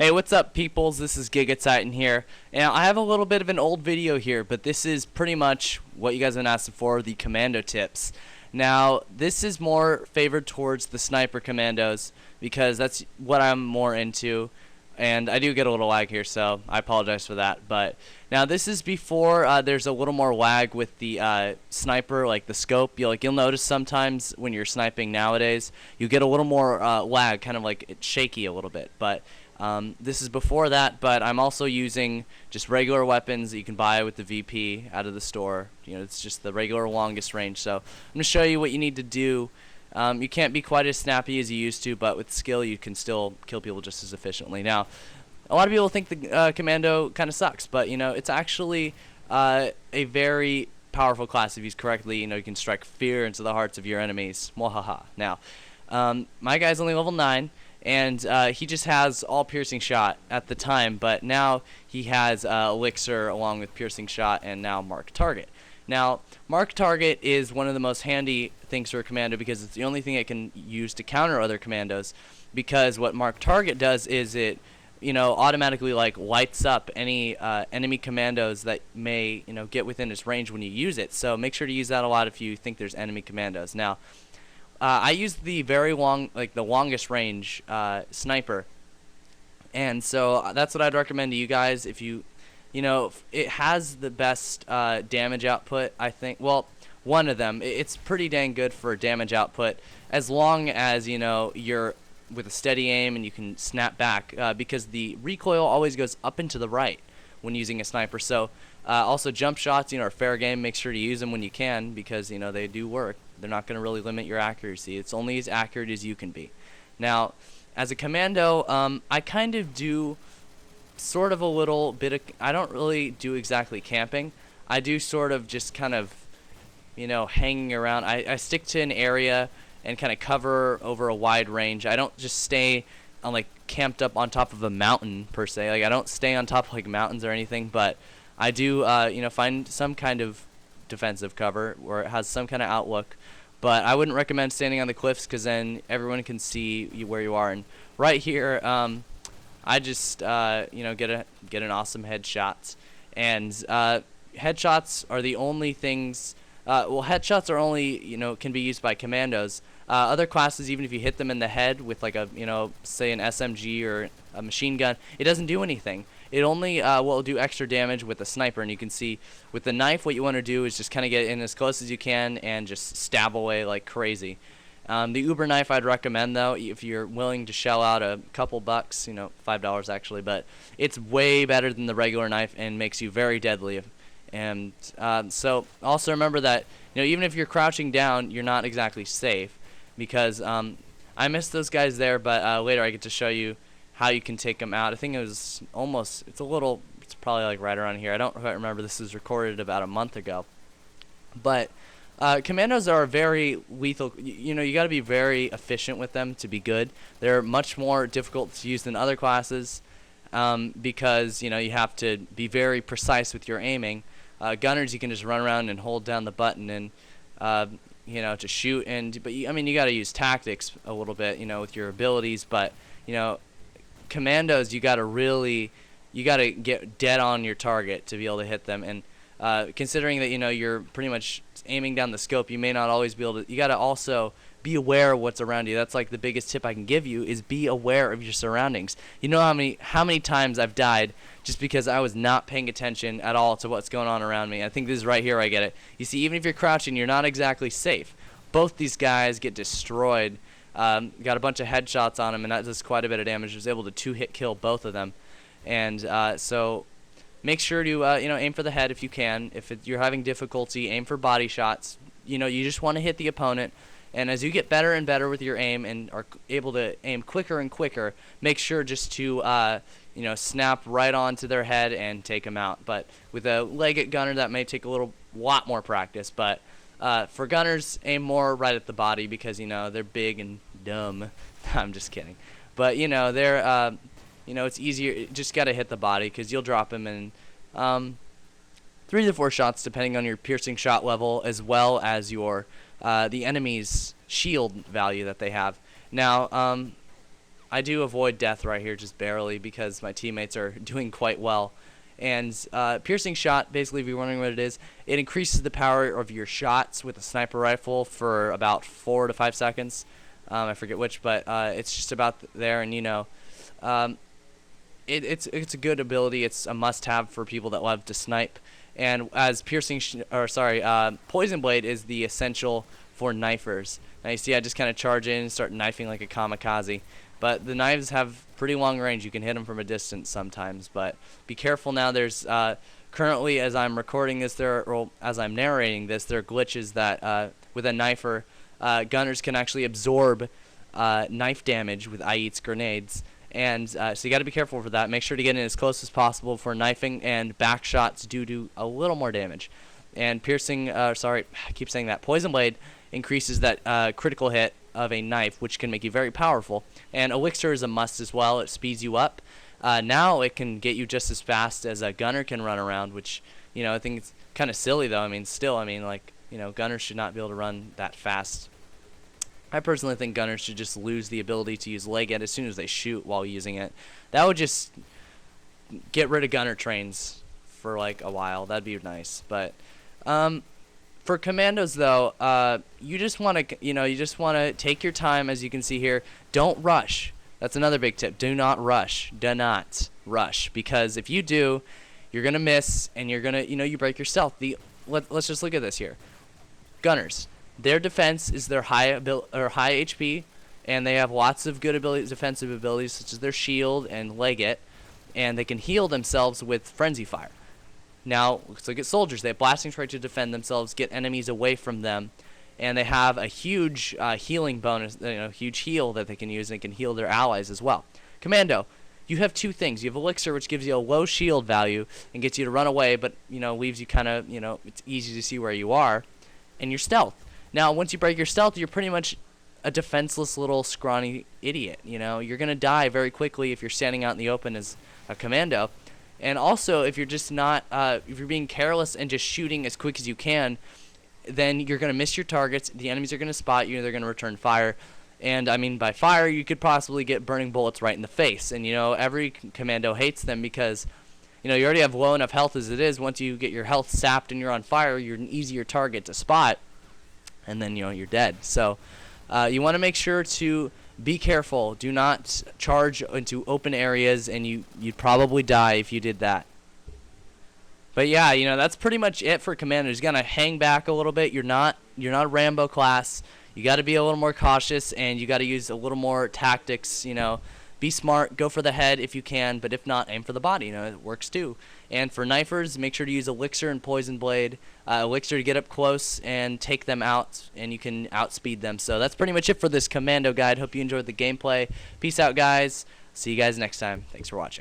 Hey, what's up, peoples? This is Gigatitan here. Now, I have a little bit of an old video here, but this is pretty much what you guys have been asking for, the commando tips. Now, this is more favored towards the sniper commandos because that's what I'm more into. And I do get a little lag here, so I apologize for that. But now this is before there's a little more lag with the sniper, like the scope. You'll notice sometimes when you're sniping nowadays, you get a little more lag, kind of like it's shaky a little bit. But this is before that. But I'm also using just regular weapons that you can buy with the VP out of the store. It's just the regular longest range. So I'm gonna show you what you need to do. You can't be quite as snappy as you used to, but with skill you can still kill people just as efficiently. Now, a lot of people think the Commando kind of sucks, but it's actually a very powerful class if used correctly. You can strike fear into the hearts of your enemies. Mwahaha. Now, my guy's only level 9, and he just has all piercing shot at the time, but now he has elixir along with piercing shot and now mark target. Now, mark target is one of the most handy things for a commando because it's the only thing it can use to counter other commandos. Because what mark target does is it, automatically lights up any enemy commandos that may, get within its range when you use it. So make sure to use that a lot if you think there's enemy commandos. Now, I use the very long, the longest range sniper, and so that's what I'd recommend to you guys if you. It has the best damage output, I think. Well, one of them. It's pretty dang good for damage output as long as, you're with a steady aim and you can snap back because the recoil always goes up and to the right when using a sniper. So also jump shots, are fair game. Make sure to use them when you can because, they do work. They're not going to really limit your accuracy. It's only as accurate as you can be. Now, as a commando, I kind of do sort of a little bit of, I don't really do exactly camping. I do sort of just kind of, hanging around. I stick to an area and kind of cover over a wide range. I don't just stay on camped up on top of a mountain per se. I don't stay on top of mountains or anything, but I do find some kind of defensive cover where it has some kind of outlook. But I wouldn't recommend standing on the cliffs because then everyone can see where you are. And right here, I just get an awesome headshots, and headshots are the only things. Headshots are only can be used by commandos. Other classes, even if you hit them in the head with say an SMG or a machine gun, it doesn't do anything. It only will do extra damage with a sniper, and you can see with the knife what you want to do is just kind of get in as close as you can and just stab away like crazy. The Uber knife I'd recommend though if you're willing to shell out a couple bucks, $5 actually, but it's way better than the regular knife and makes you very deadly. And so also remember that even if you're crouching down, you're not exactly safe because I missed those guys there, but later I get to show you how you can take them out. I think it's probably right around here. I don't quite remember. This was recorded about a month ago, but. Commandos are very lethal. You got to be very efficient with them to be good. They're much more difficult to use than other classes because you have to be very precise with your aiming. Gunners, you can just run around and hold down the button and to shoot. But you got to use tactics a little bit, with your abilities. But commandos, you got to get dead on your target to be able to hit them. And considering that you're pretty much aiming down the scope, you may not always be able to. You got to also be aware of what's around you. That's the biggest tip I can give you is be aware of your surroundings. How many times I've died just because I was not paying attention at all to what's going on around me. I think this is right here I get it. You see, even if you're crouching, you're not exactly safe. Both these guys get destroyed. Got a bunch of headshots on them, and that does quite a bit of damage. I was able to 2-hit kill both of them, and so. Make sure to aim for the head if you can. If you're having difficulty, aim for body shots. You just want to hit the opponent. And as you get better and better with your aim and are able to aim quicker and quicker, make sure just to snap right onto their head and take them out. But with a legged gunner, that may take a lot more practice. But for gunners, aim more right at the body because they're big and dumb. I'm just kidding. But they're it's easier. Just got to hit the body because you'll drop him in 3 to 4 shots depending on your piercing shot level as well as your the enemy's shield value that they have. Now, I do avoid death right here just barely because my teammates are doing quite well. And piercing shot, basically, if you're wondering what it is, it increases the power of your shots with a sniper rifle for about 4 to 5 seconds. I forget which, but it's just about there, and it's a good ability. It's a must-have for people that love to snipe. And as poison blade is the essential for knifers. Now you see, I just kind of charge in and start knifing like a kamikaze. But the knives have pretty long range. You can hit them from a distance sometimes. But be careful now. There's currently, as I'm recording this, as I'm narrating this, there are glitches that with a knifer, gunners can actually absorb knife damage with IET's grenades. And so you got to be careful for that. Make sure to get in as close as possible for knifing, and back shots do a little more damage. And piercing, I keep saying that. Poison blade increases that critical hit of a knife, which can make you very powerful. And elixir is a must as well. It speeds you up. Now it can get you just as fast as a gunner can run around, which I think it's kind of silly though. Gunners should not be able to run that fast. I personally think gunners should just lose the ability to use leg as soon as they shoot while using it. That would just get rid of gunner trains for like a while. That'd be nice. But for commandos though, you just want to take your time. As you can see here, don't rush. That's another big tip. Do not rush. Do not rush, because if you do, you're gonna miss, and you're gonna you break your stealth. Let's just look at this here. Gunners. Their defense is their high HP, and they have lots of good defensive abilities, such as their shield and leg-it, and they can heal themselves with frenzy fire. Now, let's look at soldiers. They have blasting strike to defend themselves, get enemies away from them, and they have a huge healing bonus, huge heal that they can use, and they can heal their allies as well. Commando, you have two things. You have elixir, which gives you a low shield value and gets you to run away, but leaves you kind of, it's easy to see where you are, and your stealth. Now, once you break your stealth, you're pretty much a defenseless little scrawny idiot. You're going to die very quickly if you're standing out in the open as a commando. And also, if you're just not, if you're being careless and just shooting as quick as you can, then you're going to miss your targets. The enemies are going to spot you, and they're going to return fire. And, by fire, you could possibly get burning bullets right in the face. And, every commando hates them because, you already have low enough health as it is. Once you get your health sapped and you're on fire, you're an easier target to spot. And then you're dead. So you want to make sure to be careful. Do not charge into open areas, and you'd probably die if you did that. But yeah, that's pretty much it for commandos. You gotta hang back a little bit. You're not a Rambo class. You got to be a little more cautious, and you got to use a little more tactics. Be smart, go for the head if you can, but if not, aim for the body. It works too. And for knifers, make sure to use elixir and poison blade. Elixir to get up close and take them out, and you can outspeed them. So that's pretty much it for this commando guide. Hope you enjoyed the gameplay. Peace out, guys. See you guys next time. Thanks for watching.